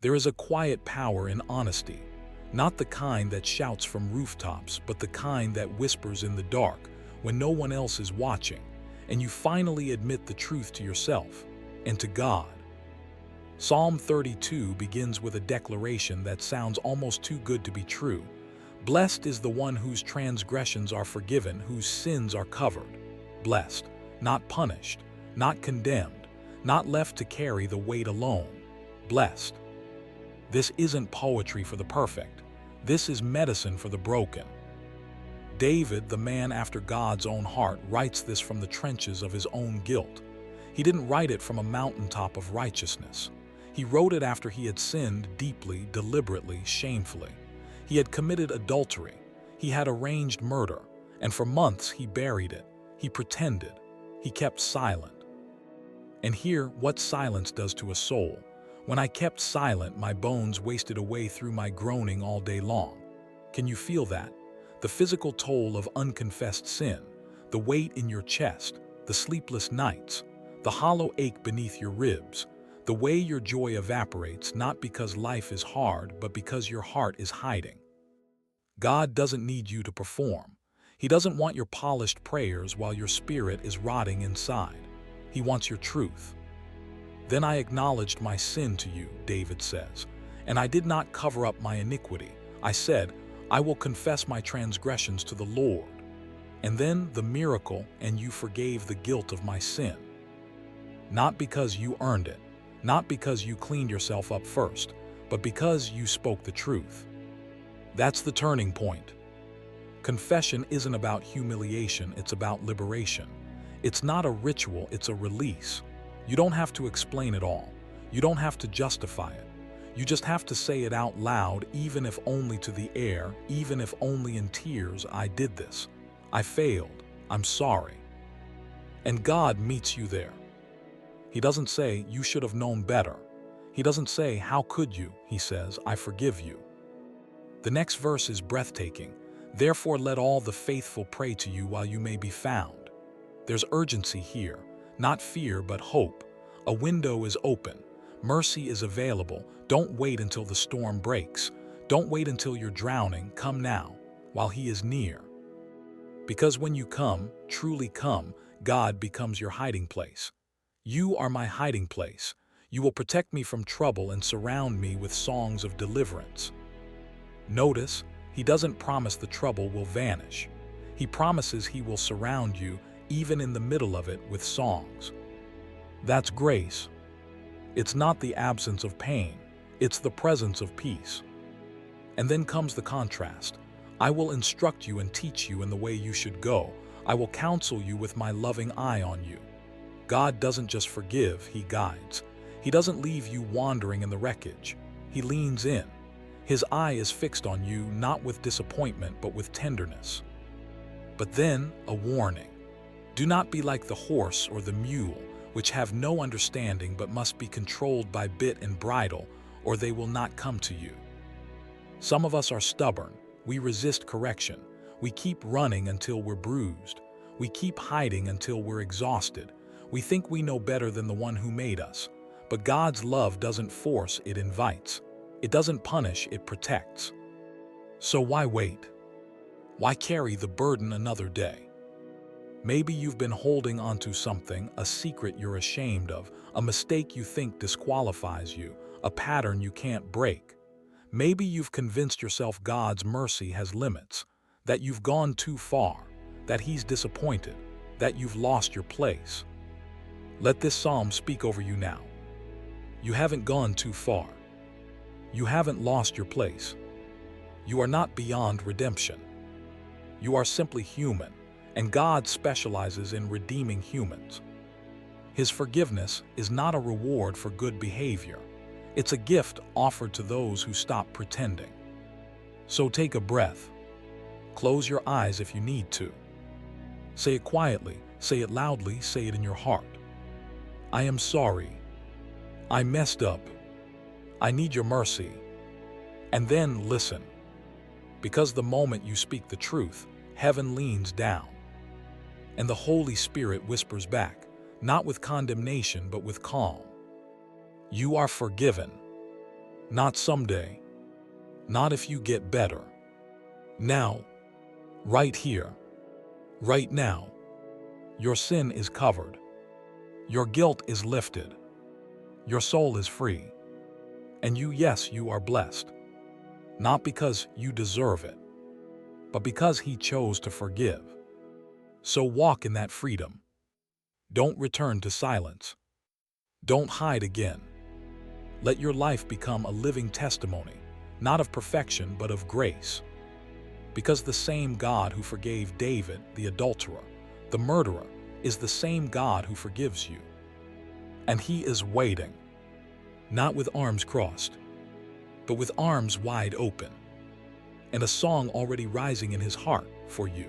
There is a quiet power in honesty, not the kind that shouts from rooftops, but the kind that whispers in the dark when no one else is watching, and you finally admit the truth to yourself and to God. Psalm 32 begins with a declaration that sounds almost too good to be true. Blessed is the one whose transgressions are forgiven, whose sins are covered. Blessed, not punished, not condemned, not left to carry the weight alone. Blessed. This isn't poetry for the perfect. This is medicine for the broken. David, the man after God's own heart, writes this from the trenches of his own guilt. He didn't write it from a mountaintop of righteousness. He wrote it after he had sinned deeply, deliberately, shamefully. He had committed adultery. He had arranged murder. And for months he buried it. He pretended. He kept silent. And hear what silence does to a soul. When I kept silent, my bones wasted away through my groaning all day long. Can you feel that? The physical toll of unconfessed sin, the weight in your chest, the sleepless nights, the hollow ache beneath your ribs, the way your joy evaporates, not because life is hard, but because your heart is hiding. God doesn't need you to perform. He doesn't want your polished prayers while your spirit is rotting inside. He wants your truth. Then I acknowledged my sin to you, David says, and I did not cover up my iniquity. I said, I will confess my transgressions to the Lord. And then the miracle, and you forgave the guilt of my sin. Not because you earned it, not because you cleaned yourself up first, but because you spoke the truth. That's the turning point. Confession isn't about humiliation, it's about liberation. It's not a ritual, it's a release. You don't have to explain it all. You don't have to justify it. You just have to say it out loud, even if only to the air, even if only in tears. I did this. I failed. I'm sorry. And God meets you there. He doesn't say, you should have known better. He doesn't say, how could you? He says, I forgive you. The next verse is breathtaking. Therefore let all the faithful pray to you while you may be found. There's urgency here, not fear but hope. A window is open. Mercy is available. Don't wait until the storm breaks. Don't wait until you're drowning. Come now, while He is near. Because when you come, truly come, God becomes your hiding place. You are my hiding place. You will protect me from trouble and surround me with songs of deliverance. Notice, He doesn't promise the trouble will vanish. He promises He will surround you, even in the middle of it, with songs. That's grace. It's not the absence of pain, it's the presence of peace. And then comes the contrast. I will instruct you and teach you in the way you should go. I will counsel you with my loving eye on you. God doesn't just forgive, He guides. He doesn't leave you wandering in the wreckage. He leans in. His eye is fixed on you, not with disappointment, but with tenderness. But then, a warning. Do not be like the horse or the mule, which have no understanding but must be controlled by bit and bridle, or they will not come to you. Some of us are stubborn. We resist correction. We keep running until we're bruised. We keep hiding until we're exhausted. We think we know better than the one who made us. But God's love doesn't force, it invites. It doesn't punish, it protects. So why wait? Why carry the burden another day? Maybe you've been holding onto something, a secret you're ashamed of, a mistake you think disqualifies you, a pattern you can't break. Maybe you've convinced yourself God's mercy has limits, that you've gone too far, that He's disappointed, that you've lost your place. Let this psalm speak over you now. You haven't gone too far. You haven't lost your place. You are not beyond redemption. You are simply human, and God specializes in redeeming humans. His forgiveness is not a reward for good behavior. It's a gift offered to those who stop pretending. So take a breath. Close your eyes if you need to. Say it quietly, say it loudly, say it in your heart. I am sorry. I messed up. I need your mercy. And then listen. Because the moment you speak the truth, heaven leans down. And the Holy Spirit whispers back, not with condemnation but with calm. You are forgiven. Not someday. Not if you get better. Now. Right here. Right now. Your sin is covered. Your guilt is lifted. Your soul is free. And yes, you are blessed. Not because you deserve it, but because He chose to forgive. So walk in that freedom. Don't return to silence. Don't hide again. Let your life become a living testimony, not of perfection, but of grace. Because the same God who forgave David, the adulterer, the murderer, is the same God who forgives you. And He is waiting, not with arms crossed, but with arms wide open, and a song already rising in His heart for you.